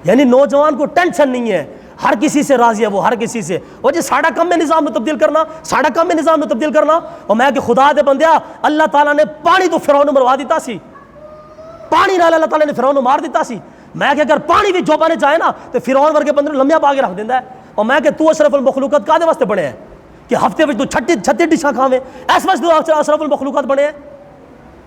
یعنی نوجوان کو ٹینشن نہیں ہے, ہر کسی سے راضی ہے وہ, ہر کسی سے. وہ جی ساڑا کم میں نظام میں تبدیل کرنا, ساڑا کم میں نظام میں تبدیل کرنا. اور میں کہ خدا دے بندیا, اللہ تعالیٰ نے پانی تو فرعون مروا دیتا سی, پانی نال اللہ تعالیٰ نے فرعون مار دیتا سی. میں کہ اگر پانی بھی جو پانے چاہے نا تو فرعون ورگے بندے لمیا پا کے رکھ دیندا ہے. اور میں کہ تو اشرف المخلوقات کادے واسطے بنے ہیں کہ ہفتے میں تو 36 ڈشاں کھاویں, اس واسطے تو اشرف المخلوقات بنے ہیں.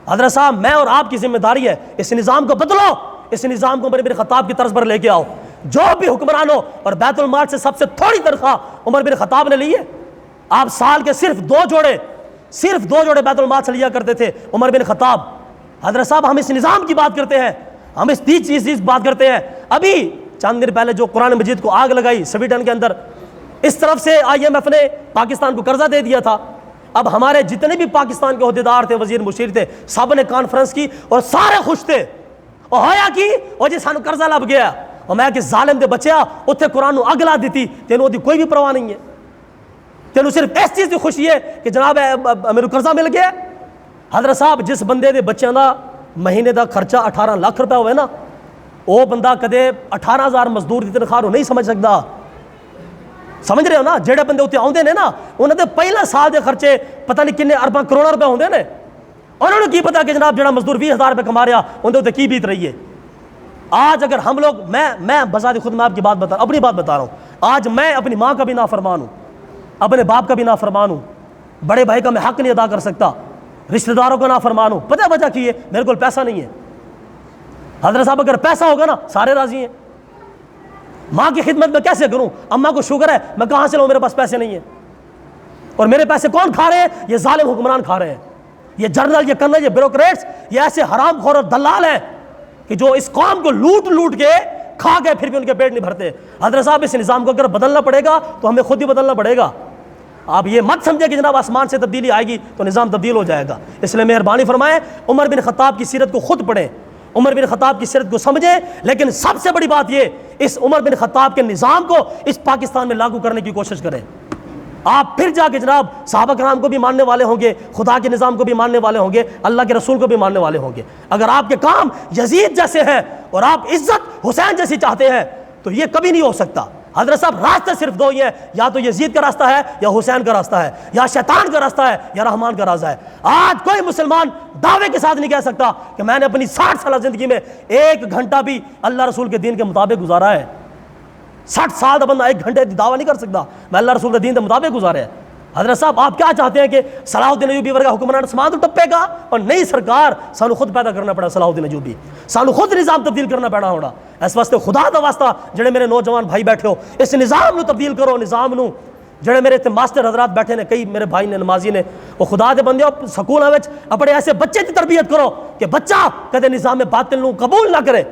حضرت صاحب میں اور آپ کی ذمہ داری ہے اس نظام کو بدلو, اس نظام کو عمر بن خطاب کی طرز پر لے کے آؤ. جو بھی حکمران ہو, اور بیت المال سے سب سے تھوڑی تنخواہ عمر بن خطاب نے لی ہے. آپ سال کے صرف دو جوڑے بیت المال سے لیا کرتے تھے عمر بن خطاب. حضرت صاحب ہم اس نظام کی بات کرتے ہیں, ہم اس چیز بات کرتے ہیں. ابھی چند دن پہلے جو قرآن مجید کو آگ لگائی سویڈن کے اندر, اس طرف سے آئی ایم ایف نے پاکستان کو قرضہ دے دیا تھا. اب ہمارے جتنے بھی پاکستان کے عہدیدار تھے, وزیر مشیر تھے, سب نے کانفرنس کی اور سارے خوش تھے. اور ہویا کی وہ جی سانو قرضہ لب گیا. اور میں کہ ظالم دے بچیا اتنے قرآن نو اگ لا دیتی, تینوں دی کوئی بھی پرواہ نہیں ہے. تینوں صرف اس چیز کی خوشی ہے کہ جناب میرے قرضہ مل گیا. حضرت صاحب جس بندے دے بچیاں دا مہینے دا خرچہ 18 لاکھ روپے ہوئے نا, وہ بندہ کدے 18,000 مزدور دی تنخواہ نہیں سمجھ سکتا. سمجھ رہے ہو نا, جہے بندے اتنے آتے ہیں نا انہوں نے پہلے سال دے خرچے پتہ نہیں کنے ارباں کروڑ روپے ہوندے نے, انہوں نے کی پتا کہ جناب جڑا مزدور 20,000 روپے کما رہا اندر اتنے کی بیت رہی ہے. آج اگر ہم لوگ میں بذات خود میں آپ کی بات بتا رہا ہوں, اپنی بات بتا رہا ہوں, آج میں اپنی ماں کا بھی نافرمان ہوں, اپنے باپ کا بھی نافرمان ہوں, بڑے بھائی کا میں حق نہیں ادا کر سکتا, رشتہ داروں کا نافرمان ہوں. پتہ وجہ کی ہے, میرے کو پیسہ نہیں ہے. حضرت صاحب اگر پیسہ ہوگا نا سارے راضی ہیں. ماں کی خدمت میں کیسے کروں, اماں کو شوگر ہے, میں کہاں سے لوں, میرے پاس پیسے نہیں ہیں. اور میرے پیسے کون کھا رہے ہیں, یہ ظالم حکمران کھا رہے ہیں, یہ جنرل, یہ کرنل, یہ بیوروکریٹس, یہ ایسے حرام خور اور دلال ہیں کہ جو اس قوم کو لوٹ لوٹ کے کھا گئے پھر بھی ان کے پیٹ نہیں بھرتے. حضرت صاحب اس نظام کو اگر بدلنا پڑے گا تو ہمیں خود ہی بدلنا پڑے گا. آپ یہ مت سمجھے کہ جناب آسمان سے تبدیلی آئے گی تو نظام تبدیل ہو جائے گا. اس لیے مہربانی فرمائیں عمر بن خطاب کی سیرت کو خود پڑھیں, عمر بن خطاب کی سیرت کو سمجھیں. لیکن سب سے بڑی بات یہ, اس عمر بن خطاب کے نظام کو اس پاکستان میں لاگو کرنے کی کوشش کریں. آپ پھر جا کے جناب صحابہ کرام کو بھی ماننے والے ہوں گے, خدا کے نظام کو بھی ماننے والے ہوں گے, اللہ کے رسول کو بھی ماننے والے ہوں گے. اگر آپ کے کام یزید جیسے ہیں اور آپ عزت حسین جیسی چاہتے ہیں تو یہ کبھی نہیں ہو سکتا. حضرت صاحب راستے صرف دو ہی ہیں, یا تو یزید کا راستہ ہے یا حسین کا راستہ ہے, یا شیطان کا راستہ ہے یا رحمان کا راستہ ہے. آج کوئی مسلمان دعوے کے ساتھ نہیں کہہ سکتا کہ میں نے اپنی 60 سالہ زندگی میں 1 گھنٹہ بھی اللہ رسول کے دین کے مطابق گزارا ہے. 60 سال کا بندہ 1 گھنٹے دعویٰ نہیں کر سکتا میں اللہ رسول کے دین کے مطابق گزارا ہے. حضرت صاحب آپ کیا چاہتے ہیں کہ صلاح الدین ایوبی ورگا حکمران سمان تو ٹپے گا؟ اور نہیں سرکار, سانو خود پیدا کرنا پڑا صلاح الدین ایوبی, سانو خود نظام تبدیل کرنا پڑا ہونا. اس واسطے خدا دا واسطہ جڑے میرے نوجوان بھائی بیٹھے ہو, اس نظام نو تبدیل کرو. نظام نو جڑے میرے ماسٹر حضرات بیٹھے نے, کئی میرے بھائی نے, نمازی نے, وہ خدا دے بندے ہو سکولوں میں اپنے ایسے بچے کی تربیت کرو کہ بچہ کدے نظام باطل نو قبول نہ کرے.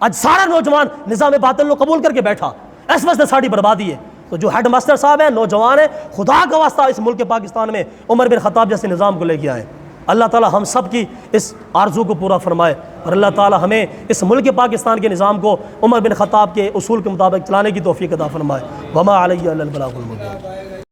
اج سارا نوجوان نظام باطل نو قبول کر کے بیٹھا, اس واسطے ساری بربادی ہے. تو جو ہیڈ ماسٹر صاحب ہیں, نوجوان ہیں, خدا کا واسطہ اس ملک پاکستان میں عمر بن خطاب جیسے نظام کو لے کے آئے. اللہ تعالی ہم سب کی اس آرزو کو پورا فرمائے, اور اللہ تعالی ہمیں اس ملک پاکستان کے نظام کو عمر بن خطاب کے اصول کے مطابق چلانے کی توفیق عطا فرمائے. وما علیہ الا البلاغ المبین.